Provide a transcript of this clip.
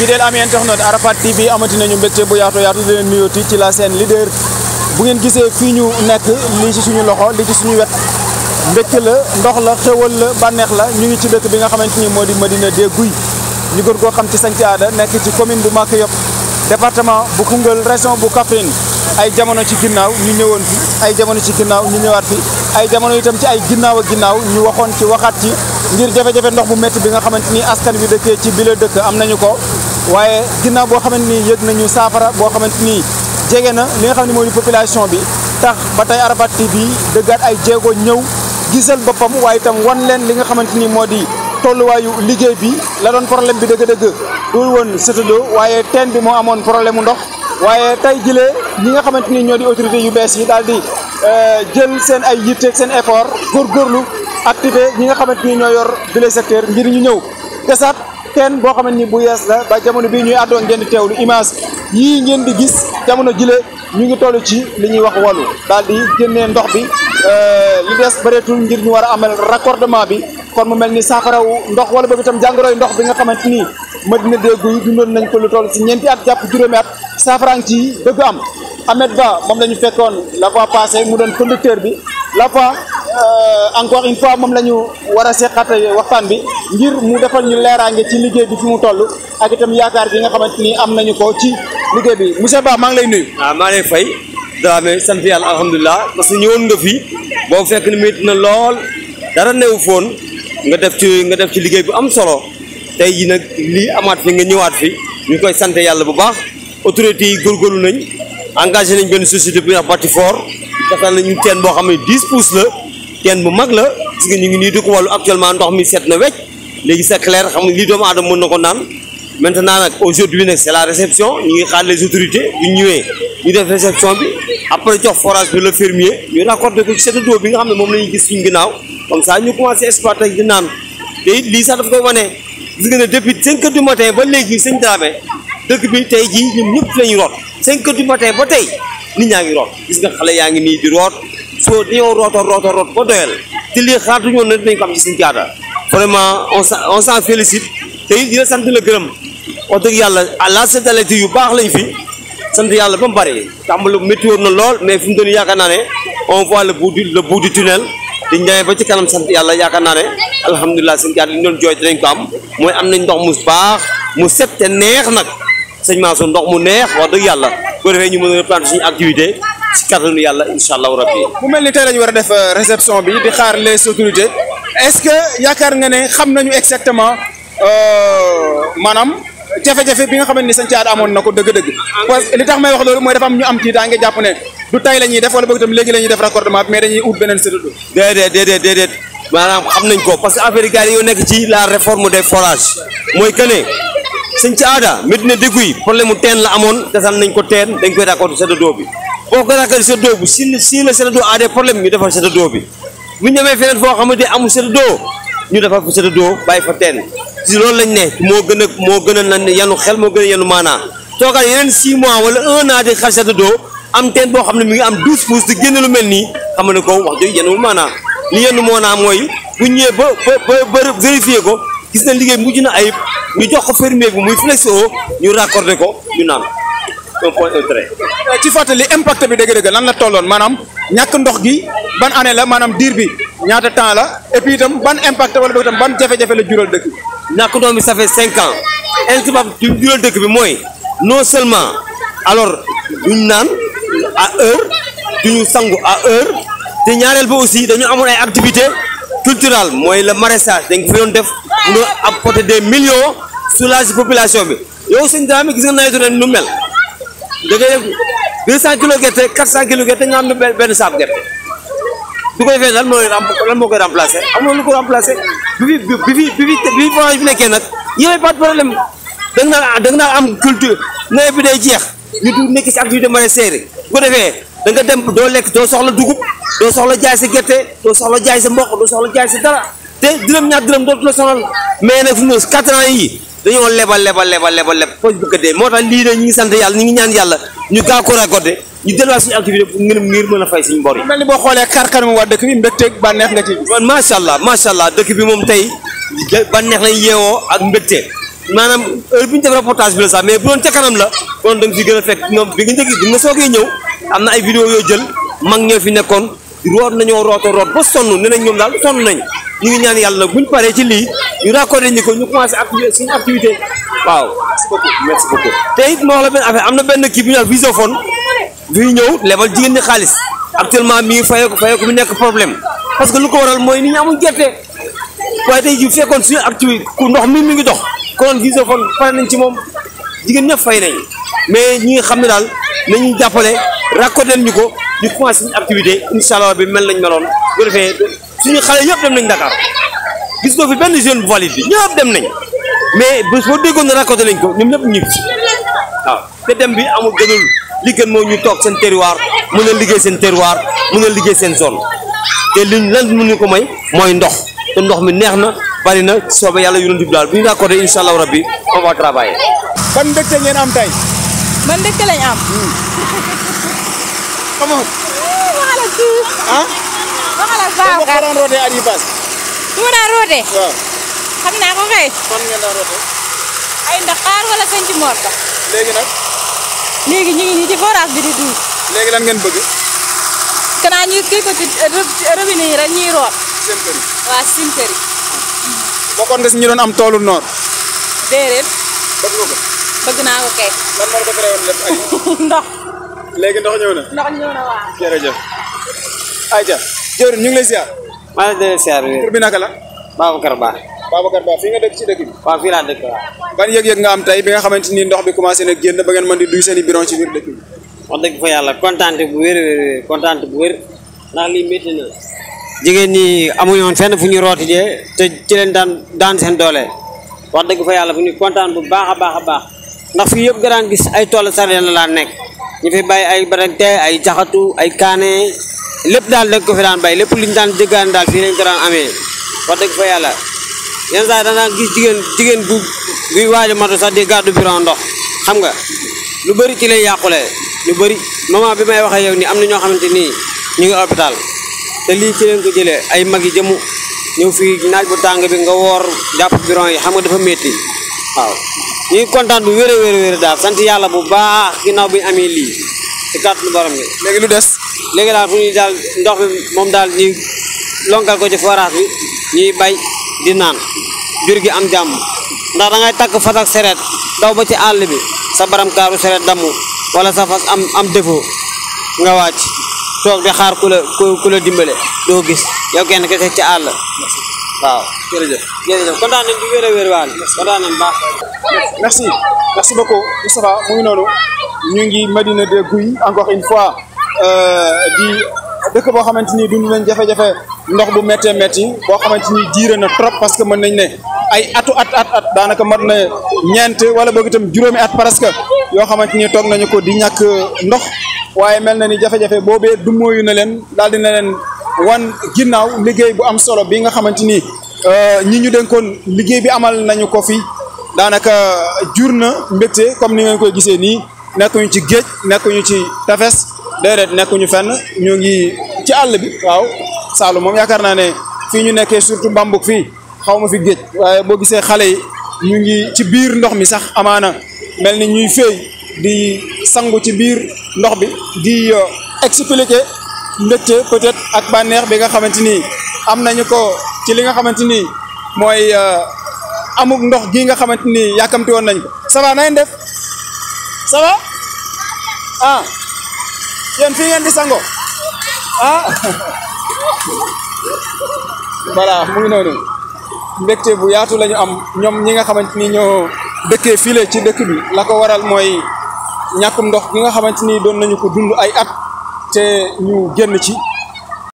fidèle ami internet Arafat TV amati nañu mbégte bu yaatu yaatu di leen nuyooti ci la scène leader bu ngeen gisee fii ñu nekk lii ci suñu loxo lii ci suñu wet mbégte la ndox la xéwal la bànneex la ñu ngi ci dëkk bi nga xamante ni moo di Médina des Gouye ñu gën koo xam ci Santhie Ada nekk ci commune bu Maka Yop département bu Koungheul région bu Kaffrine ay jamono ci ginnaaw ñu ñëwoon fi ay jamono ci ginnaaw ñu ñëwaat fi ay jamono itam ci ay ginnaaw ak ginnaaw ñu waxoon ci waxaat ci ngir jafe-jafe ndox bu métti bi nga xamante ni askan wi dëkkee ci bile dëkk am nañu ko waaye ginnaaw boo xamante ni yëg nañu saafara boo xamante ni jege na li nga xam ne moo di population bi tax ba tey Arafat TV dëggaat ay jéego ñëw gisal boppam waaye itam wan leen li nga xamante ni moo di tolluwaayu liggéey bi la doon problème bi dëgg-dëgg dul woon Sétédo waaye teen bi moo amoon problème mu ndox waaye tey jëlee ñi nga xamante ni ñoo di autorité yu bees yi daal di jël seen ay yitteeg seen effort góorgóorlu activé ñi nga xamante ni ñoo yor bile secteur ngir ñu ñëw desaat teen boo xamante ni bu yees la ba jamono bii ñuy àddoo ngeen di teewlu image yii ngeen di gis jamono jile ñu ngi toll ci li ñuy wax wàllu daal di génnee ndox bi li des bëreetul ngir ñu war a amal raccordement bi kon mu mel ni saafarawu ndox wala boobu itam jàngoroy ndox bi nga xamante ni Médina des Gouye dundoon nañ ko lu toll ci ñeenti at jàpp juróomi at saafara ngi ci bëgg am Ahmed Ba moom la ñu fekkoon la fois passée mu doon conducteur bi la fois encore une fois moom la ñu war a seqat waxtaan bi ngir mu defal ñu leeraange ci liggéey bi fi mu toll ak itam yaakaar bi nga xamante ni am nañu ko ci liggéey bi monsieur Ba maa ngi lay nuyu. waaw maa ngi lay fay Dramé sant yàlla alhamdulilah parce que ñëwoon nga fi boobu fekk ni métti na lool dara newu foon nga def ci liggéey bu am solo tey jii nag lii amaat fi nga ñëwaat fi ñu koy sant yàlla bu baax autorités yi góorgóorlu nañ engagé nañ benn société bu ñuy wax Batifor defal nañu teen boo xam ne 10 pouces la teen bu mag la gis nga ñu ngi nii di ko wàllu actuellement ndox mi set na wecc léegi c'est clair xam nga lii doomu aadama mën na ko naan maintenant nag aujourd'hui nag c'est la réception ñu ngi xaar les autorités bu ñu ñëwee ñu def réception bi après jox forage bi le fermier ñu raccordé ko ci Sétédo bi nga xam ne moom la ñuy gis suñu ginnaaw comme ça ñu commencé exploiter di naan te it lii sax daf koy wane gis nga ne depuis 5 heures du matin ba léegi sëñ Dramé dëkk bi tey jii ñun ñëpp lañu root 5 heures du matin ba tey nit ñaa ngi root gis nga xale yaa ngi nii di root soo dañoo root ba doyal te lii xaaratuñu woon ne dinañ ko am ci Santhie Ada vraiment on s'en félicite te it dina sant la gërëm wax dëgg yàlla à la sédalité yu baax lañ fi sant yàlla ba mu bari tàmbali métti woon na lool mais fi mu doon yaakaar naa ne on voit le bout du tunnel di ñëwee ba ci kanam sant yàlla yaakaar naa ne alhamdulilah Santhie Ada li ñu doon jooy dinañ ko am mooy am nañ ndox mu baax mu set te neex nag sëñ Mansour ndox mu neex wax dëgg yàlla bu ko defee ñu mën a reprendre suñu activité ci kattanu yàlla incha allahu rabbi. mu mel ni tey la ñu war a def réception bi di xaar les autorités est-ce que yaakaar nga ne xam nañu exactement maanaam jafe-jafe bi nga xamante ni Santhie Ada amoon na ko dëgg-dëgg. parce que li tax may wax loolu mooy dafa am ñu am tiitaange jàpp ne du tey la ñuy def wala boog itam léegi la ñuy def raccordement bi mais dañuy ut beneen Sétédo. déedéet maanaam xam nañ ko parce que affaire yi gars yi yoo nekk ci la réforme des forages mooy que ne Santhie Ada Médina des Gouye problème mu teen la amoon desal nañ ko teen dañ koy raccordé Sétédo bi boo ko raccordé Sétédo bi si le Sétédo a des problèmes ñu defal Sétédo bi bu ñu demee feneen foo xamante amul Sétédo ñu defal fa Sétédo bàyyi fa teen si loolu lañ ne moo gën a nan yanu xel moo gën a yanu maanaa toogal yeneen 6 mois wala 1 an di xar Sétédo am teen boo xam ne mi ngi am 12 pouces di génn lu mel nii xam ne ko wax dëgg yanul maanaa li yenn moo naa mooy bu ñëwee ba vérifier ko gis na liggéey mujj na ayib ñu jox ko fermier bi muy Flexo ñu raccordé ko ñu naan un point un trait. ci fàttali impact bi dëgg-dëgg lan la tolloon maanaam ñàkk ndox gi ban année la maanaam diir bi ñaata temps la et puis itam ban impact wala boog itam ban jafe-jafe la jural dëkk bi. ñàkk ndox mi ça fait 5 ans impact bi jural dëkk bi mooy non seulement alors duñ naan à heure duñu sangu à heure te ñaareel ba aussi dañu amoon ay activités culturelles mooy le maraîchage dañ ko fi doon def mun a apporter des millions soulager population bi yow sëñ Dramé gis nga nawetu ren nu mel da ngay def 200 kilos gerte 400 kilos gerte nga am benn saako gerte du ko defee lan moo koy remplacer am na lu ko remplacer bi fi forage bi nekkee nag yooyu pas de problème da nga naan am culture nawet bi day jeex ñu du nekk ci activité maraîchère bu ko defee da nga dem doo lekk doo soxla dugub doo soxla jaay sa gerte doo soxla jaay sa mboq doo soxla jaay sa dara te dërëm ñaar dërëm dootu la sonal mais nag fi mu ne 4 ans yi dañoo lebal foo bëgg a dee moo tax lii de ñu ngi sant yàlla ñu ngi ñaan yàlla ñu gaaw ko raccordé ñu delluwaat suñu activité pour ngir mën a fay suñu bor yi. mel ni boo xoolee kàr-kàr waa dëkk bi mbégteeg bànneex nga ci. man macha allah dëkk bi moom tey bànneex lañ yeewoo ak mbégte maanaam heure bi ñu def reportage bi la sax mais bu doon ca kanam la kon da nga fi gën a fekk ñoom bi nga njëkk bi nga soogee ñëw am na ay vidéo yoo jël mag ñoo fi nekkoon root nañoo root ba sonn ne nañ ñoom daal sonn nañ ñu ngi ñaan yàlla buñ paree ci lii ñu raccordé ñu ko ñu commencé suñu activité waaw. merci beaucoup te it moo wax la benn affaire am na benn kii bu ñuy wax Visiophone bi ñëw lebal jigéen ñi xaalis actuellement mi ngi fayeeku mi nekk problème parce que lu ko waral mooy nit ñi amul gerte waaye tey jii fekkoon suñu activité ku ndox mi ngi dox kon Visiophone pare nañ ci moom jigéen ñëpp fay nañ mais ñi nga xam ne daal nañu jàppale raccordé ñu ko ñu commencé suñu activité incha allah bi mel nañ meloon bu defee suñu xale yëpp dem nañ Dakar gis ko fi benn jeune bu valide bi ñëpp dem nañ mais bés boo déggoon ne raccordé nañ ko ñoom ñëpp ñibbi si waaw te dem bi amul gënul li gën moo ñu toog seen terroir mën a liggéey seen terroir mën a liggéey seen zone te liñ lan mënuñu ko may mooy ndox te ndox mi neex na bari na soobee yàlla yonent bi daal bu ñu raccordé incha allah rabbi on va travailler. ban mbégte ngeen am tey. ban mbégte lañ am. comment. waxala kii. ah. waxala baax nga daan rootee at yi paas. su ma daan rootee. waaw. xam naa ko kay. fan ngeen daan rootee. ay Dakar wala sëñ ci Mor ba. léegi nag. léegi ñu ngi nii ci forage bi di duus. léegi lan ngeen bëgg. kanaa ñu kii ko ci robinet yi rek ñuy root. seen kër yi. waa suñu kër yi. bokkoon nga si ñu doon am toolu noor. déedéet. bëgg nga ko. bëgg naa ko kay. lan moo la ko teree woon lépp ay. ndox. léegi ndox ñëw na. ndox ñëw na waaw. jërëjëf. ayca jërëjëf ñu ngi lay ziar. maa ngi lay ziar tur bi naka la. Babacar Ba. Babacar Ba fii nga dëkk ci dëkk bi. waaw fii laa dëkk waaw. ban yëg-yëg nga am tey bi nga xamante ni ndox bi commencé na génn ba ngeen mën di duy seen i bidon ci biir dëkk bi. wax dëgg fa yàlla kontaan bu wér kontaan bu wér ndax lii métti na. jigéen ñi amuñu woon fenn fu ñu rooti jee te ci leen daan seen doole wax dëgg fa yàlla fu ñu kontaan bu baax a baax a baax ndax fii yëpp nga daan gis ay tool sareen la daan nekk ñu fi bay ay barante ay jaxatu ay kaane lépp daal dañ ko fi daan bay lépp li ñu daan jéggaan daal fii lañ ko daan amee wax dëgg fa yàlla yenn saa danaa gis jigéen buy waaj a matu sax di gàddu biron ndox xam nga lu bëri ci lay yàqule lu bëri moment bi may waxee yow nii am na ñoo xamante nii ñu ngi hôpital te lii ci leen ko jëlee ay mag yi jëmu ñëw fii naaj bu tàng bi nga woor jàpp biron yi xam nga dafa métti waaw ñu ngi kontaan bu wér a wér daal sant yàlla bu baax ginnaaw bi ñu amee lii ci kàttanu borom bi. léegi lu des. léegi daal fu ñuy daal ndox mi moom daal ñuy lonkal ko ci forage bi ñuy bay di naan jur gi am jàmm ndax da ngay takk fas ak seret daw ba ci àll bi sa baram kaaru seret damu wala sa fas am défaut nga wàcc toog di xaar ku la dimbale doo gis yow kenn kese ci àll waaw. jërëjëf kontaan nañ bu wér a wér waal kontaan nañ baax. merci beaucoup Moustapha mu ngi noonu ñu ngi Médina de Gouye encore une fois di dëkk boo xamante ni dund nañ jafe-jafe ndox bu méttee métti boo xamante ni diire na trop parce que mën nañ ne ay at daanaka mat na ñeent wala boog itam juróomi at presque yoo xamante ni toog nañu ko di ñàkk ndox waaye mel na ni jafe-jafe boobee du mooyu na leen daal dina leen wan ginnaaw liggéey bu am solo bi nga xamante ni ñi ñu dénkoon liggéey bi amal nañu ko fi daanaka jur na mbégte comme ni ngeen koy gisee nii nekkuñu ci géej nekkuñu ci tefes déedéet nekkuñu fenn ñu ngi ci àll bi waaw Saalum moom yaakaar naa ne fii ñu nekkee surtout Bambuk fii xaw ma fi géej waaye boo gisee xale yi ñu ngi ci biir ndox mi sax amaana mel ni ñuy féey di sangu ci biir ndox bi di expliquer mbégte peut-être ak bànneex bi nga xamante ni am nañu ko ci li nga xamante ni mooy amuk ndox gi nga xamante ni yàkkamti woon nañ ko ça va na ngeen def ça va ah yéen fii ngeen di sango ah voilà mu ngi noonu mbégte bu yaatu la ñu am ñoom ñi nga xamante ni ñoo dëkkee file ci dëkk bi la ko waral mooy ñàkkum ndox gi nga xamante ni doon nañu ko dund ay at te ñu génn ci